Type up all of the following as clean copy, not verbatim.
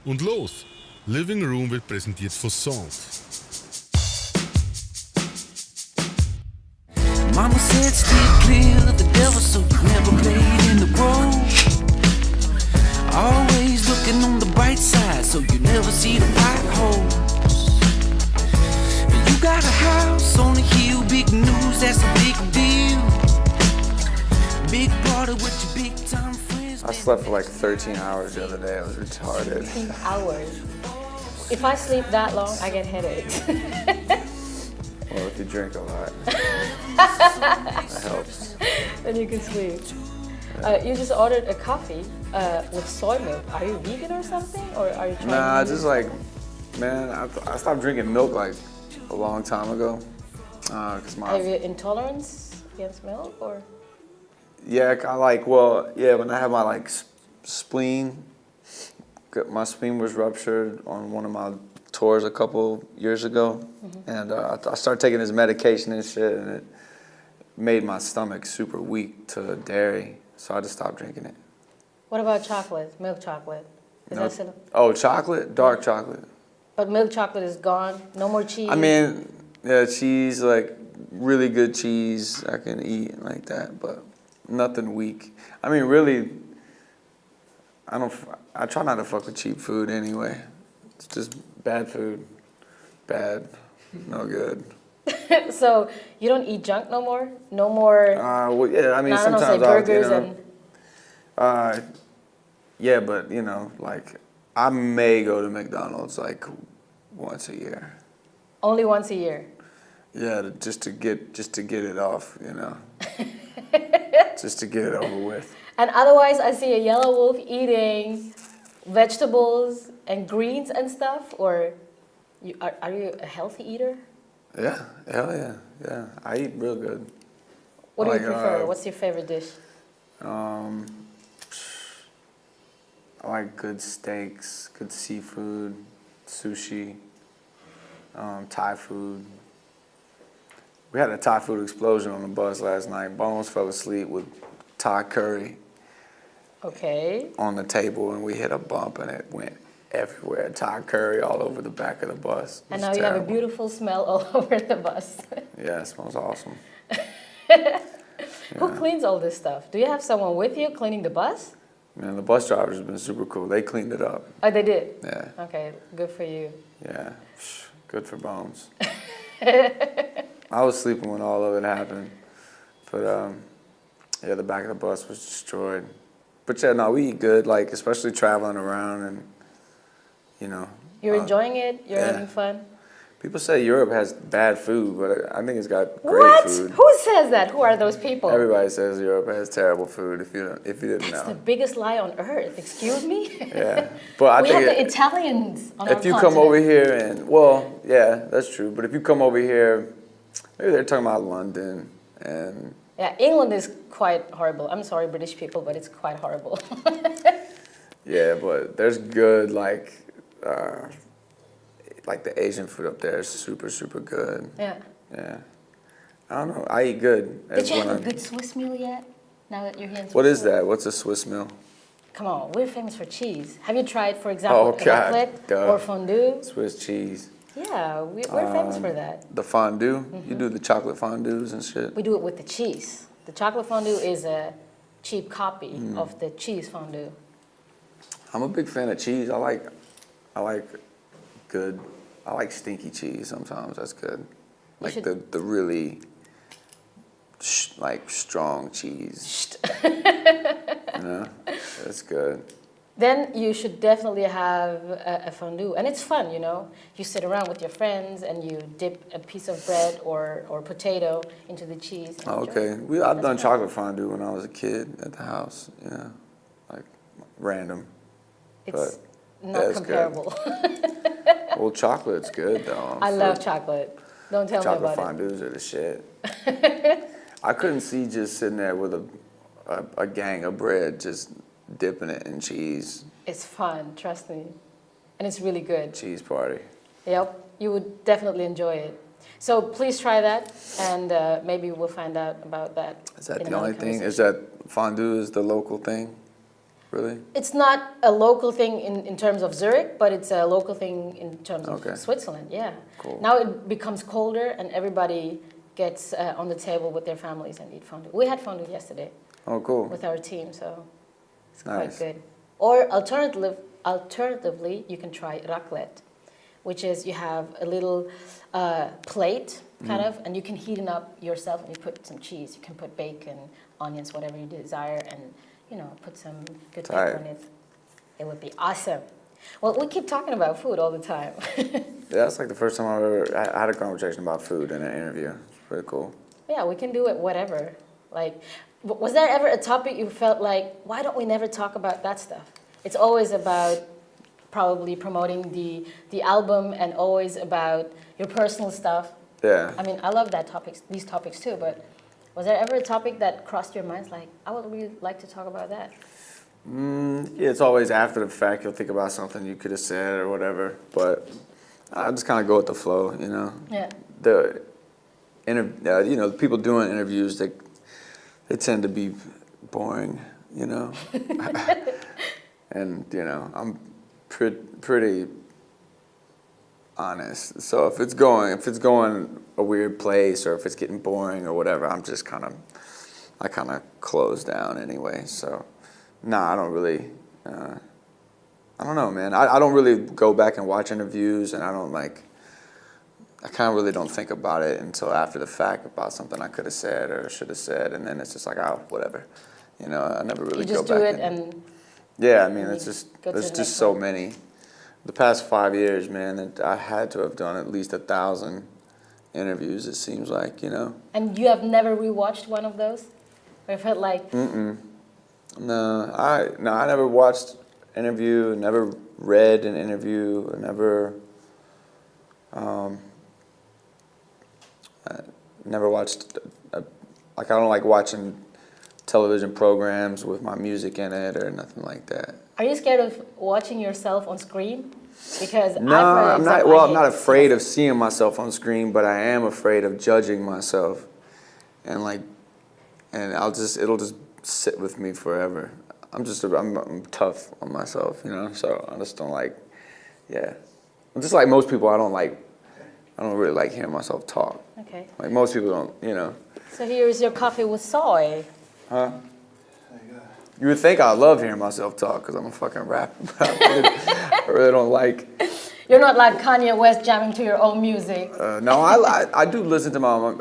Und los! Living Room wird präsentiert von Salt. Mama said stay clear of the devil, so you never played in the road. Always looking on the bright side, so you never see the potholes. You got a house on a hill, big news, that's a big deal. Big party with your big time friends. I slept for like 13 hours the other day. I was retarded. 13 hours. If I sleep that long, I get headaches. Well, if you drink a lot, that helps. Then you can sleep. You just ordered a coffee with soy milk. Are you vegan or something? Or are you trying Nah, to just like, man, I stopped drinking milk like a long time ago. Cause Have you intolerance against milk or? Yeah, I like, well, yeah, when I had my like spleen, my spleen was ruptured on one of my tours a couple years ago. And I started taking this medication and shit, and it made my stomach super weak to dairy, so I just stopped drinking it. What about chocolate? Milk chocolate? Is that still? Oh, chocolate? Dark chocolate. But milk chocolate is gone? No more cheese? I mean, yeah, cheese, like really good cheese I can eat like that, but nothing weak. I mean, really, I try not to fuck with cheap food anyway. It's just bad food. Bad. No good. So you don't eat junk no more? No more? Well, yeah, I mean, I don't know, say sometimes burgers yeah, but you know, like I may go to McDonald's like once a year. Only once a year? Yeah, just to get it off, you know. Just to get it over with. And otherwise, I see a yellow wolf eating vegetables and greens and stuff. Or are you a healthy eater? Yeah, hell yeah, yeah. I eat real good. What do you prefer? What's your favorite dish? I like good steaks, good seafood, sushi, Thai food. We had a Thai food explosion on the bus last night. Bones fell asleep with Thai curry on the table, and we hit a bump, and it went everywhere. Thai curry all over the back of the bus. And now you have a beautiful smell all over the bus. Yeah, it smells awesome. Who cleans all this stuff? Do you have someone with you cleaning the bus? Man, the bus drivers have been super cool. They cleaned it up. Oh, they did? Yeah. Okay, good for you. Yeah, good for Bones. I was sleeping when all of it happened. But, yeah, the back of the bus was destroyed. But, yeah, no, we eat good, like, especially traveling around and, you know. You're enjoying it? You're having fun? People say Europe has bad food, but I think it's got great food. Who says that? Who are those people? Everybody says Europe has terrible food if you didn't know. That's the biggest lie on earth. Excuse me? Yeah. But I we think have the Italians on our if you continent. come over here and, well, yeah, that's true. But if you come over here, maybe they're talking about London and... Yeah, England is quite horrible. I'm sorry, British people, but it's quite horrible. Yeah, but there's good, like the Asian food up there is super, super good. Yeah. Yeah. I don't know. I eat good. Did you have a good Swiss meal yet? Now that you're here in Switzerland? What is that? What's a Swiss meal? Come on, we're famous for cheese. Have you tried, for example, raclette or fondue? Swiss cheese. Yeah, we're famous for that. The fondue? You do the chocolate fondues and shit? We do it with the cheese. The chocolate fondue is a cheap copy of the cheese fondue. I'm a big fan of cheese. I like good. I like stinky cheese sometimes. That's good. Like the really like strong cheese. You know, that's good. Then you should definitely have a fondue, and it's fun. You know, you sit around with your friends and you dip a piece of bread or potato into the cheese. Oh, okay, I've done chocolate fondue when I was a kid at the house. Yeah, like random. It's not comparable. Well, chocolate's good though. I love chocolate. Don't tell me about it. Chocolate fondues are the shit. I couldn't see just sitting there with a gang of bread just dipping it in cheese. It's fun, trust me. And it's really good. Cheese party. Yep, you would definitely enjoy it. So please try that, and maybe we'll find out about that. Is that the only thing? Is that fondue is the local thing? Really? It's not a local thing in terms of Zurich, but it's a local thing in terms of Okay. Switzerland, yeah. Cool. Now it becomes colder and everybody gets on the table with their families and eat fondue. We had fondue yesterday Oh, cool. with our team, so it's quite Nice. good. Or alternatively, you can try raclette, which is you have a little plate, kind of, and you can heat it up yourself and you put some cheese. You can put bacon, onions, whatever you desire, and put some good pepper in it. It would be awesome. Well, we keep talking about food all the time. Yeah, that's like the first time I've ever had a conversation about food in an interview. It's pretty cool. Yeah, we can do it whatever. Like, was there ever a topic you felt like, why don't we never talk about that stuff? It's always about probably promoting the album and always about your personal stuff. Yeah. I mean, I love these topics too, but was there ever a topic that crossed your minds like, I would really like to talk about that? Yeah, it's always after the fact. You'll think about something you could have said or whatever, but I just kind of go with the flow, you know. Yeah. The people doing interviews, they tend to be boring, you know. And I'm pretty honest. So if it's going a weird place or if it's getting boring or whatever, I kind of close down anyway. So, I don't really. I don't know, man. I don't really go back and watch interviews, and I kind of really don't think about it until after the fact about something I could have said or should have said, and then it's just like, oh, whatever. I never really go back. You just do it and. Yeah, I mean, there's the just next so one. many. The past 5 years, man, that I had to have done at least 1,000 interviews. It seems like, And you have never rewatched one of those, or felt like. No, I never watched an interview, never read an interview, never watched. I don't like watching television programs with my music in it or nothing like that. Are you scared of watching yourself on screen? Because No, I'm not. Well, I'm not afraid of seeing myself on screen, but I am afraid of judging myself, and it'll just sit with me forever. I'm tough on myself, So I just don't like. Yeah, I'm just like most people. I don't really like hearing myself talk. Okay. Like most people don't, So here is your coffee with soy. Huh? You would think I love hearing myself talk because I'm a fucking rapper. But I really don't like. You're not like Kanye West jamming to your own music. No, I do listen to my own.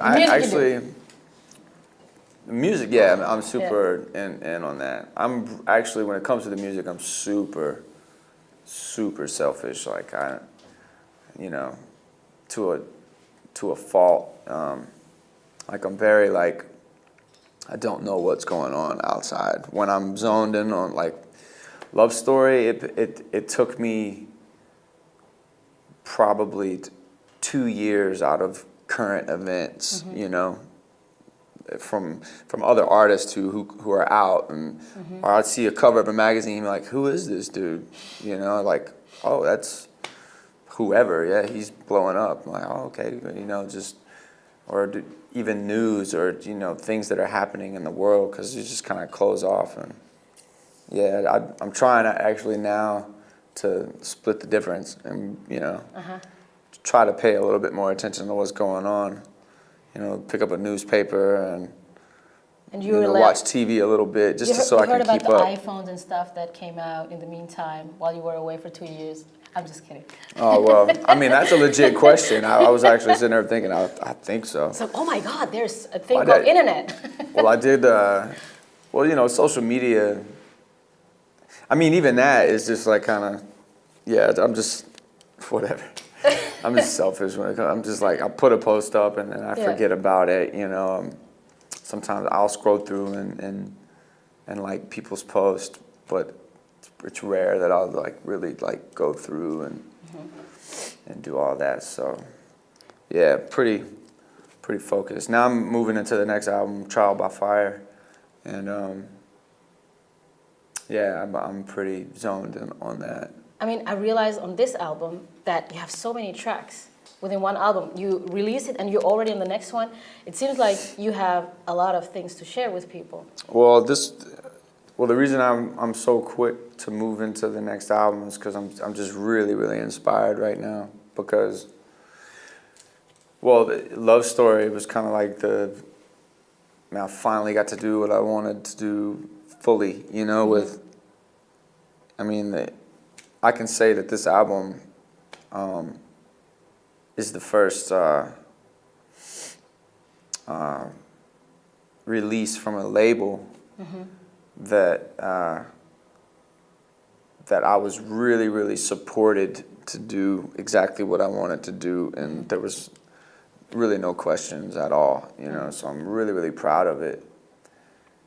Music, yeah, I'm super in on that. I'm actually, when it comes to the music, I'm super, super selfish. Like to a fault. Like I'm very I don't know what's going on outside. When I'm zoned in on love story, it took me probably 2 years out of current events, from other artists who are out, and or I'd see a cover of a magazine like, who is this dude? Like, oh, that's whoever. Yeah, he's blowing up. I'm like, oh, okay, even news or things that are happening in the world, because you just kind of close off. And yeah, I'm trying to actually now to split the difference and try to pay a little bit more attention to what's going on. Pick up a newspaper and watch TV a little bit just so I can keep up. You heard about the iPhones and stuff that came out in the meantime while you were away for 2 years? I'm just kidding. Oh, well, I mean, that's a legit question. I was actually sitting there thinking, I think so. So, oh my God, there's a thing called internet. Well, I did, social media. I mean, even that is just I'm just, whatever. I'm just selfish when it comes. I'm just I put a post up and then I forget about it, Sometimes I'll scroll through and like people's posts, but it's rare that I'll really go through and do all that. So yeah, pretty focused. Now I'm moving into the next album, Trial by Fire, and I'm pretty zoned in on that. I mean, I realized on this album that you have so many tracks within one album. You release it and you're already on the next one. It seems like you have a lot of things to share with people. Well, Well, the reason I'm so quick to move into the next album is because I'm just really, really inspired right now. Because, well, the Love Story was kind of like I finally got to do what I wanted to do fully, you know, with, I mean, I can say that this album is the first release from a label that I was really, really supported to do exactly what I wanted to do, and there was really no questions at all, you know, so I'm really, really proud of it.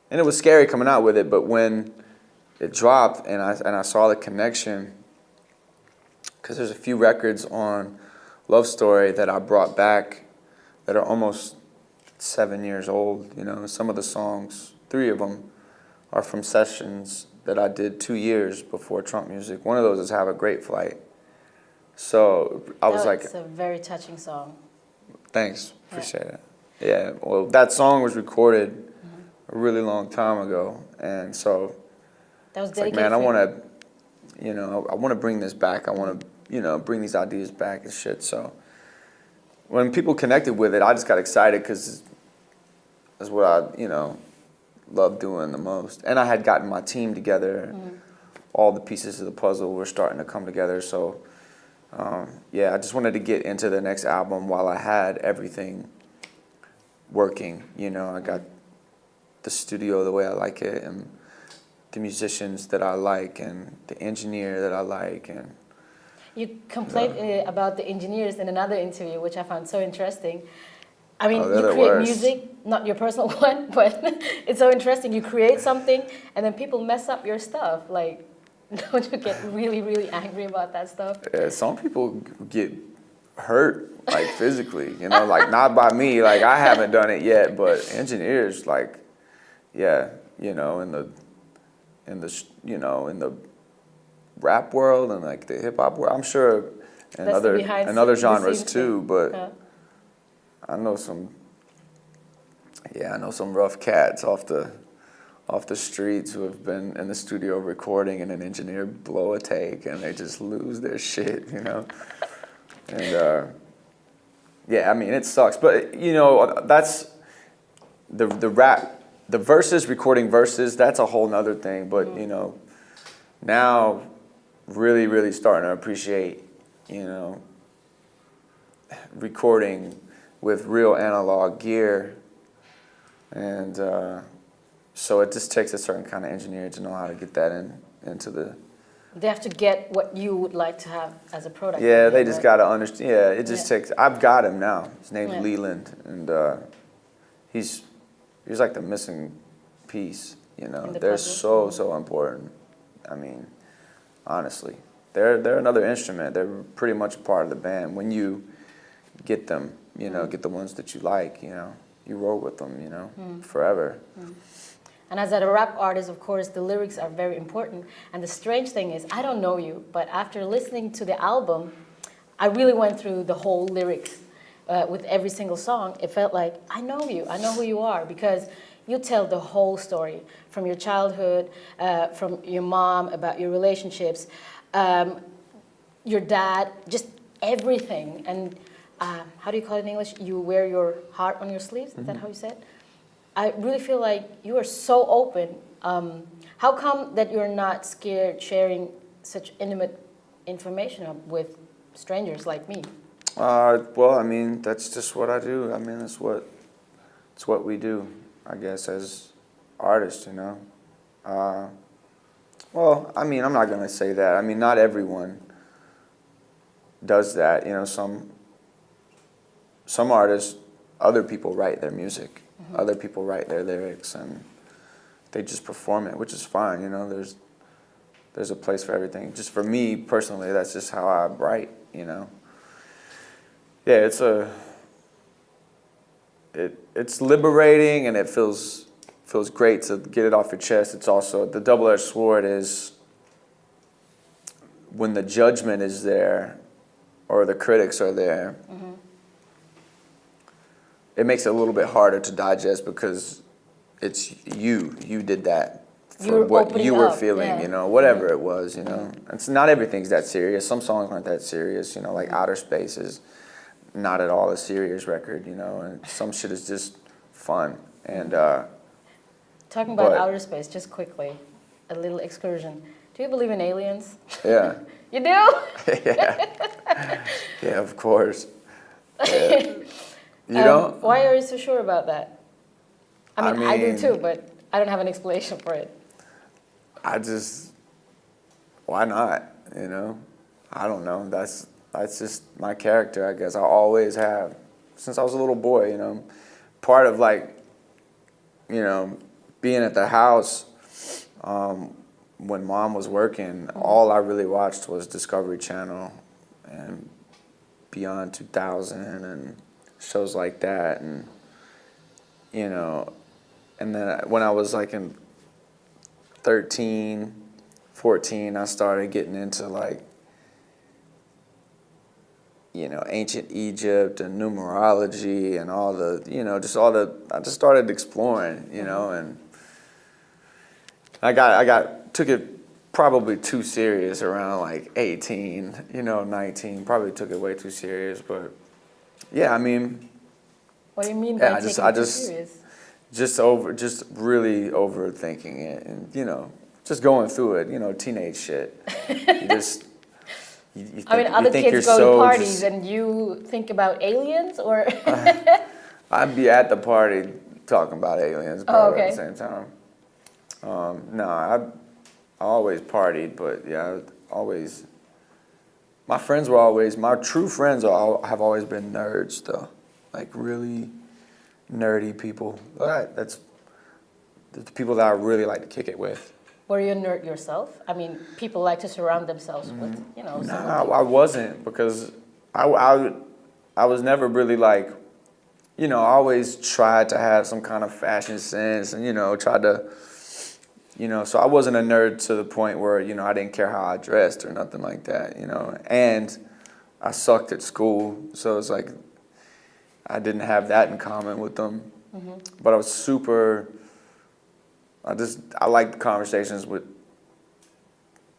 And it was scary coming out with it, but when it dropped and I saw the connection, because there's a few records on Love Story that I brought back that are almost 7 years old, you know. Some of the songs, 3 of them, are from sessions that I did 2 years before Trump Music. One of those is Have a Great Flight. So I was like... It's a very touching song. Thanks, appreciate it. Yeah, well, that song was recorded a really long time ago, and so That was it's like, dedicated man, I for want you. to, you know, I want to bring this back. I want to, you know, bring these ideas back and shit. So when people connected with it, I just got excited because that's what I, you know, love doing the most. And I had gotten my team together. All the pieces of the puzzle were starting to come together. So, yeah, I just wanted to get into the next album while I had everything working. You know, I got the studio the way I like it, and the musicians that I like, and the engineer that I like. And You complained about the engineers in another interview, which I found so interesting. I mean, you create worst. music, not your personal one, but it's so interesting. You create something, and then people mess up your stuff. Like, don't you get really, really angry about that stuff? Yeah, some people get hurt, like physically, you know, like not by me, like I haven't done it yet, but engineers, like, yeah, you know, in the you know, in the rap world and like the hip hop world, I'm sure in other genres too, but I know some rough cats off the streets who have been in the studio recording and an engineer blow a take and they just lose their shit, you know. And yeah, I mean, it sucks, but you know, that's the rap, the verses, recording verses, that's a whole nother thing. But you know, now really, really starting to appreciate, you know, recording with real analog gear. And so it just takes a certain kind of engineer to know how to get that into the... They have to get what you would like to have as a product. Yeah, they just got to understand. Yeah, it just Yeah. takes... I've got him now. His name's Yeah. Leland, and he's like the missing piece, you know. In the They're puzzle. so important. I mean, honestly. They're another instrument. They're pretty much a part of the band. When you get them, you know, get the ones that you like, you know, you roll with them, you know, forever. And as a rap artist, of course, the lyrics are very important. And the strange thing is, I don't know you, but after listening to the album, I really went through the whole lyrics with every single song. It felt like, I know you, I know who you are, because you tell the whole story from your childhood, from your mom, about your relationships, your dad, just everything. And how do you call it in English? You wear your heart on your sleeves? Is that how you say it? I really feel like you are so open. How come that you're not scared sharing such intimate information with strangers like me? Well, I mean, that's just what I do. I mean, it's what we do, I guess, as artists, you know. Well, I mean, I'm not gonna say that. I mean, not everyone does that. You know, some artists, other people write their music. Other people write their lyrics and they just perform it, which is fine, you know. There's a place for everything. Just for me personally, that's just how I write, you know. Yeah, it's liberating and it feels great to get it off your chest. It's also the double-edged sword is when the judgment is there or the critics are there. It makes it a little bit harder to digest because it's you did that for what opening you were up, feeling, yeah. you know, whatever it was, you know. It's not everything's that serious. Some songs aren't that serious, you know, like Outer Space is not at all a serious record, you know, and some shit is just fun. And Talking about but- outer space, just quickly, a little excursion. Do you believe in aliens? yeah, You do? yeah, of course. Yeah. You don't? Why are you so sure about that? I I mean, I do mean- too, but I don't have an explanation for it. Why not, you know? I don't know. That's just my character, I guess. I always have, since I was a little boy, you know. Part of like, you know, being at the house when Mom was working, all I really watched was Discovery Channel and Beyond 2000 and shows like that. And, you know, and then when I was like in 13, 14, I started getting into like, you know, ancient Egypt and numerology and all the, you know, I just started exploring, you know, and took it probably too serious around like 18, you know, 19, probably took it way too serious, but yeah, I mean. What do you mean Yeah, by taking it too serious? Just really overthinking it and, you know, just going through it, you know, teenage shit. You just, you think, I mean, other you think kids you're go to so parties just- and you think about aliens, or? I'd be at the party talking about aliens probably okay. at the same time. No, I always partied, but yeah, my friends were always, my true friends have always been nerds though, like really nerdy people. That's the people that I really like to kick it with. Were you a nerd yourself? I mean, people like to surround themselves with, you know, someone Nah, I wasn't, because I was never really like, you know, I always tried to have some kind of fashion sense and, you know, tried to, you know, so I wasn't a nerd to the point where, you know, I didn't care how I dressed or nothing like that, you know, and I sucked at school, so it's like I didn't have that in common with them, but I was I like conversations with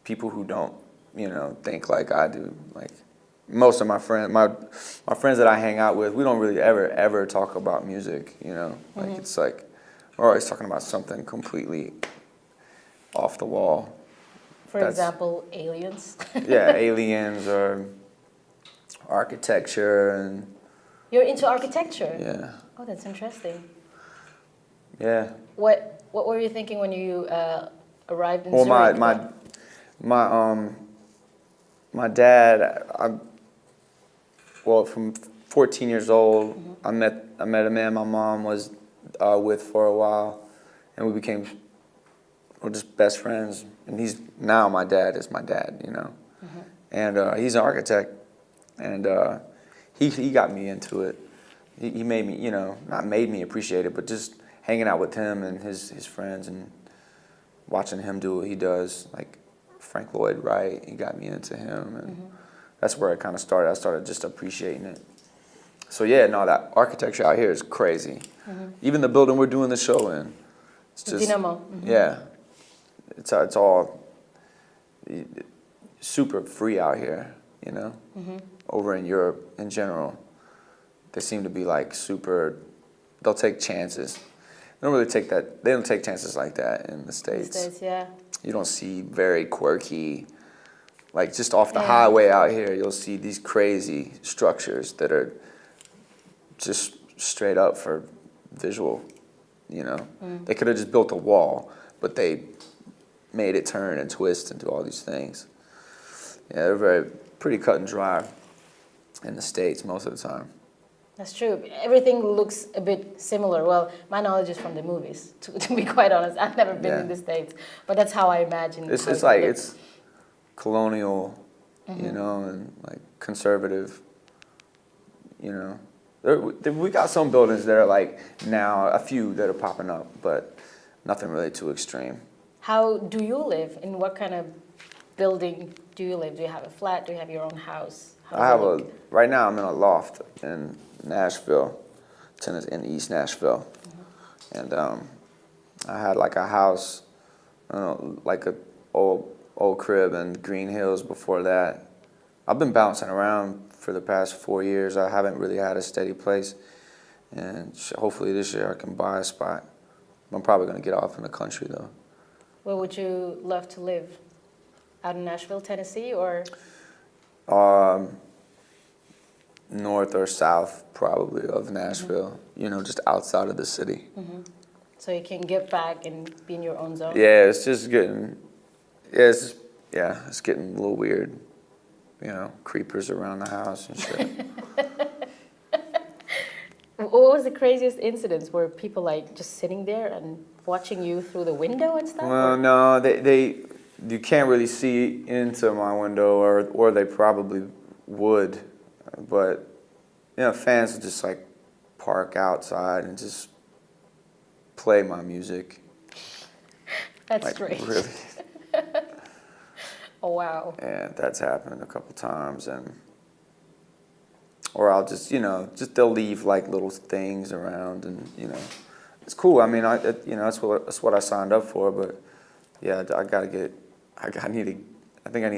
people who don't, you know, think like I do. Like most of my friends, my friends that I hang out with, we don't really ever talk about music, you know. Like it's like we're always talking about something completely off the wall. For example, aliens. Yeah, aliens or architecture and. You're into architecture? Yeah. Oh, that's interesting. Yeah. What were you thinking when you arrived in Well, Zurich? my dad, from 14 years old, I met a man my mom was with for a while, and we're just best friends. And now my dad is my dad, you know, and he's an architect, and he got me into it. He made me, you know, not made me appreciate it, but just hanging out with him and his friends and watching him do what he does, like Frank Lloyd Wright, he got me into him, and that's where it kind of started. I started just appreciating it. So yeah, no, that architecture out here is crazy. Even the building we're doing the show in, it's just Dynamo. yeah, it's all super free out here, you know. Over in Europe in general, they seem to be like super. They'll take chances. They don't take chances like that in the States. Yeah. You don't see very quirky, like just off the highway out here, you'll see these crazy structures that are just straight up for visual, you know. They could have just built a wall, but they made it turn and twist and do all these things. Yeah, they're pretty cut and dry in the States most of the time. That's true. Everything looks a bit similar. Well, my knowledge is from the movies, to be quite honest. I've never been in the States, but that's how I imagine. It's like it's colonial, you know, and like conservative, you know. We got some buildings that are like now, a few that are popping up, but nothing really too extreme. How do you live? In what kind of building do you live? Do you have a flat? Do you have your own house? Right now I'm in a loft in Nashville, Tennessee, in East Nashville. And I had like a house like a old crib in Green Hills before that. I've been bouncing around for the past 4 years. I haven't really had a steady place, and hopefully this year I can buy a spot. I'm probably gonna get off in the country though. Where would you love to live? Out in Nashville, Tennessee, or? North or south, probably, of Nashville. You know, just outside of the city. So you can get back and be in your own zone? Yeah, it's just getting, it's getting a little weird. You know, creepers around the house and shit. What was the craziest incidents? Were people like just sitting there and watching you through the window and stuff? Well, no, you can't really see into my window, or they probably would, but you know, fans would just like park outside and just play my music. That's like, strange. Really. Oh wow. And that's happened a couple times, or I'll just, you know, they'll leave like little things around, and you know, it's cool. I mean, you know, that's what I signed up for. But yeah, I think I need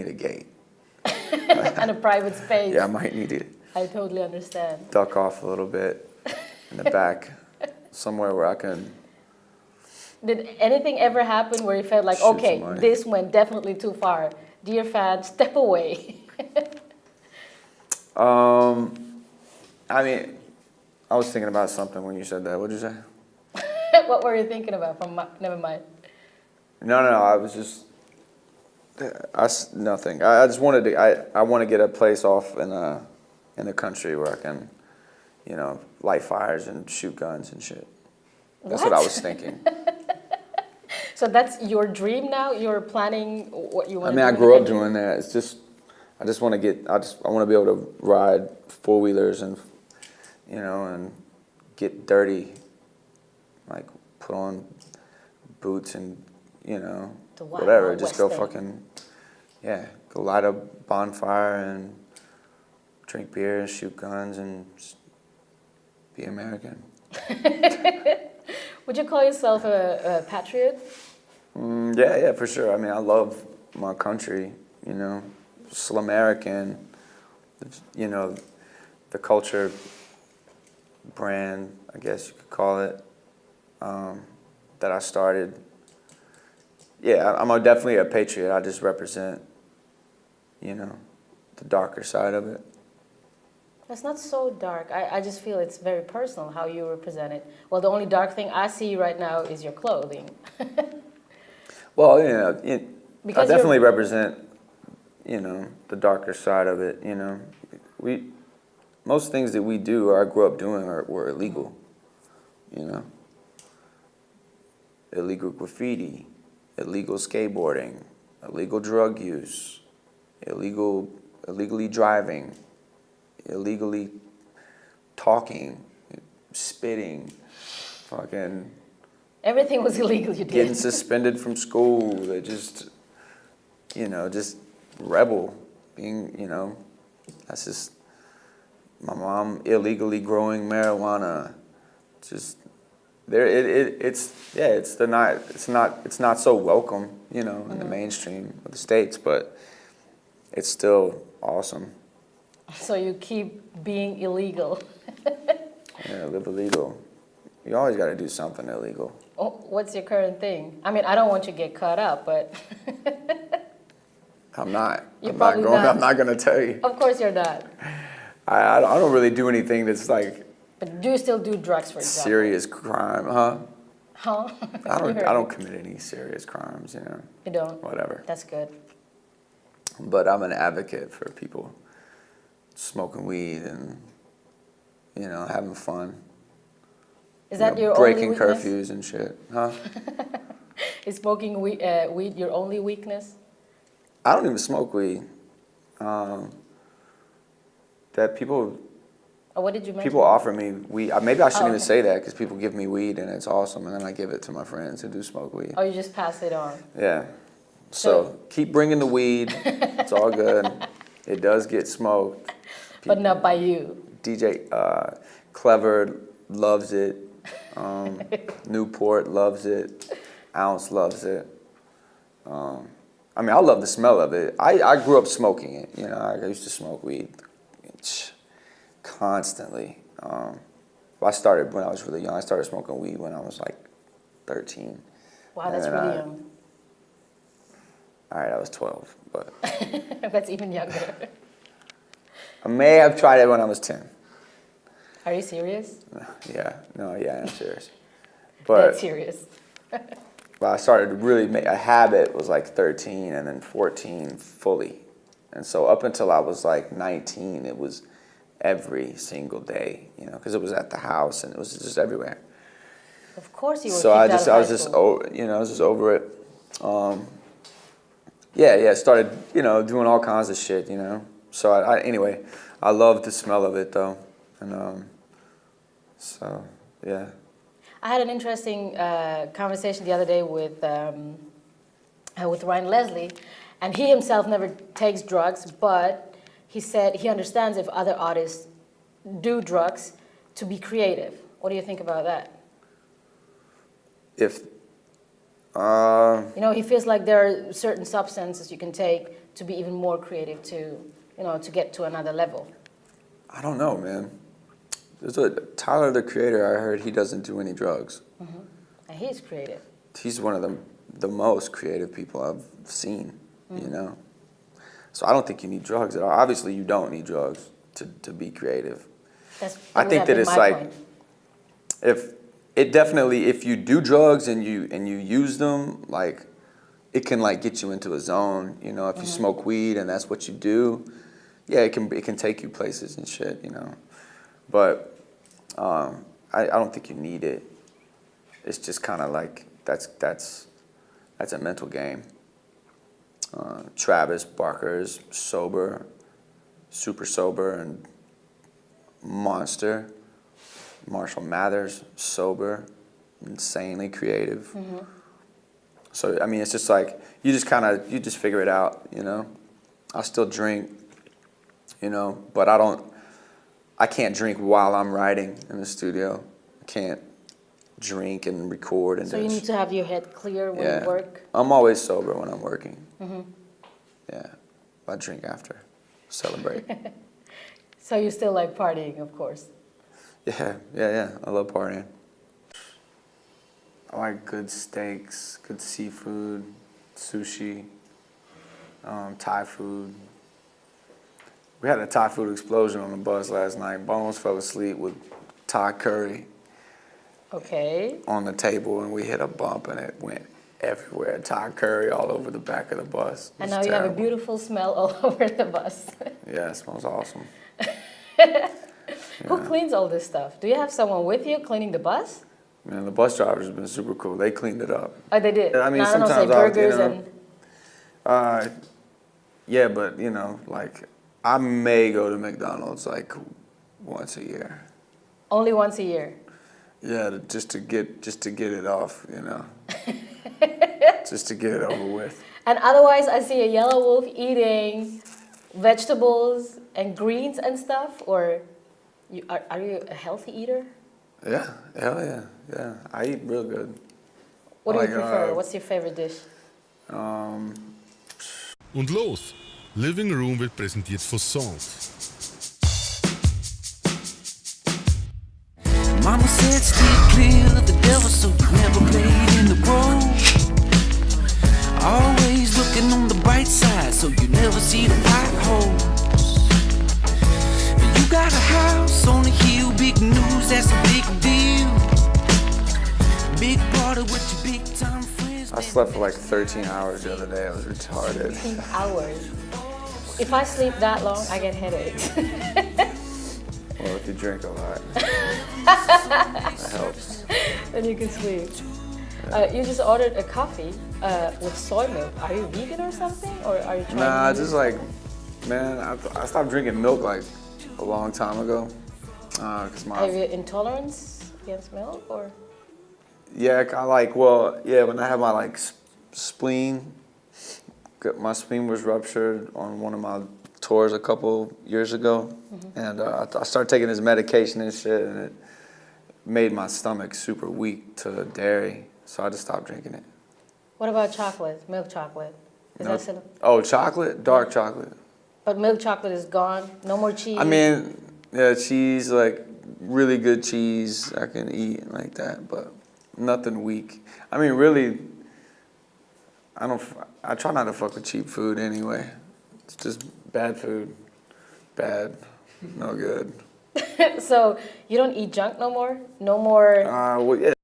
a gate And a private space. Yeah, I might need to I totally understand. duck off a little bit in the back, somewhere where I can. Did anything ever happen where you felt like, Shoot okay, somebody. this went definitely too far? Dear fans, step away. I mean, I was thinking about something when you said that. What'd you say? What were you thinking about? Never mind. No, I was just, nothing. I just wanted to, I want to get a place off in the country where I can, you know, light fires and shoot guns and shit. That's what I was thinking. So that's your dream now? You're planning what you want to do? I mean, I grew up doing that. It's just, I just want to get, I want to be able to ride four-wheelers and, you know, and get dirty, like put on boots and, you know, The Wild whatever. Wild Just West go thing. fucking, go light a bonfire and drink beer and shoot guns and just be American. Would you call yourself a patriot? Yeah, for sure. I mean, I love my country, you know, still American, you know, the culture brand, I guess you could call it, that I started. Yeah, I'm definitely a patriot. I just represent, you know, the darker side of it. It's not so dark. I just feel it's very personal how you represent it. Well, the only dark thing I see right now is your clothing. Well, you know, I Because definitely represent, you know, the darker side of it, you know. Most things that we do or I grew up doing were illegal, you know. Illegal graffiti, illegal skateboarding, illegal drug use, illegally driving, illegally talking, spitting, fucking Everything was illegal you did. getting suspended from school. They just, you know, just rebel, being, you know, that's just my mom illegally growing marijuana. Just there, it's not so welcome, you know, in the mainstream of the States, but it's still awesome. So you keep being illegal. Yeah, live illegal. You always got to do something illegal. Oh, what's your current thing? I mean, I don't want you to get caught up, but I'm not. You're I'm probably not. I'm not going to tell you. of course you're not. I don't really do anything that's like But do you still do drugs, for example? serious crime, huh? Huh? I You heard don't me. commit any serious crimes, you know. You don't? Whatever. That's good. But I'm an advocate for people smoking weed and, you know, having fun. Is that You know, your breaking only weakness? curfews and shit, huh? Is smoking weed your only weakness? I don't even smoke weed. That people Or what did you mention? people offer me weed. Maybe I shouldn't even okay. say that because people give me weed and it's awesome, and then I give it to my friends who do smoke weed. Oh, you just pass it on. Yeah. So keep bringing the weed. It's all good. It does get smoked. But not by you. DJ Klever loves it. Newport loves it. Ounce loves it. I mean, I love the smell of it. I grew up smoking it. You know, I used to smoke weed constantly. I started when I was really young. I started smoking weed when I was like 13. Wow, that's really young. All right, I was 12, but That's even younger. I may have tried it when I was 10. Are you serious? Yeah, I'm serious. That's But serious. I started to really make a habit was like 13 and then 14 fully. And so up until I was like 19, it was every single day, you know, because it was at the house and it was just everywhere. Of course you were. So I was just over it. Started, you know, doing all kinds of shit, you know. So anyway, I loved the smell of it though, and so yeah. I had an interesting conversation the other day with Ryan Leslie, and he himself never takes drugs, but he said he understands if other artists do drugs to be creative. What do you think about that? You know, he feels like there are certain substances you can take to be even more creative, to, you know, to get to another level. I don't know, man. Tyler, the Creator, I heard he doesn't do any drugs. Mm-hmm. And he's creative. He's one of the most creative people I've seen, you know. So I don't think you need drugs at all. Obviously, you don't need drugs to be creative. I think that it's like, if you do drugs and you use them, like, it can like get you into a zone, you know. If you smoke weed and that's what you do, yeah, it can take you places and shit, you know. But I don't think you need it. It's just kind of like that's a mental game. Travis Barker's sober, super sober, and monster. Marshall Mathers, sober, insanely creative. So I mean, it's just like you just figure it out, you know. I still drink, you know, but I can't drink while I'm writing in the studio. I can't drink and record and. So you need to have your head clear when you work. I'm always sober when I'm working. Yeah, I drink after, celebrate. So you still like partying, of course. Yeah. I love partying. I like good steaks, good seafood, sushi, Thai food. We had a Thai food explosion on the bus last night. Bones fell asleep with Thai curry on the table, and we hit a bump, and it went everywhere. Thai curry all over the back of the bus. And now you have a beautiful smell all over the bus. Yeah, it smells awesome. Who cleans all this stuff? Do you have someone with you cleaning the bus? Man, the bus drivers have been super cool. They cleaned it up. Oh, they did? I mean, no, sometimes say burgers and... yeah, but, you know, like, I may go to McDonald's, like, once a year. Only once a year? Yeah, just to get it off, you know. Just to get it over with. And otherwise, I see a Yelawolf eating vegetables and greens and stuff, or are you a healthy eater? Yeah, hell yeah, yeah. I eat real good. What do you prefer? What's your favorite dish? Und los! Living Room wird präsentiert von Songs. Mama said stay clear of the devil, so you never played in the road. Always looking on the bright side, so you never see the potholes. You got a house on a hill, big news, that's a big deal. Big party with your big time friends. I slept for like 13 hours the other day. I was retarded. 13 hours. If I sleep that long, I get headaches. Well, if you drink a lot, that helps. Then you can sleep. You just ordered a coffee with soy milk. Are you vegan or something? Or are you trying Nah, just like, man, I stopped drinking milk like a long time ago. Cause Have you intolerance against milk, or? Yeah, when I had my like spleen, my spleen was ruptured on one of my tours a couple years ago, and I started taking this medication and shit, and it made my stomach super weak to dairy, so I just stopped drinking it. What about chocolate? Milk chocolate? Is No. that still? Oh, chocolate? Dark chocolate. But milk chocolate is gone. No more cheese. I mean, yeah, cheese, like really good cheese I can eat like that, but nothing weak. I mean, really, I try not to fuck with cheap food anyway. It's just bad food. Bad. No good. So you don't eat junk no more? No more. Well, yeah.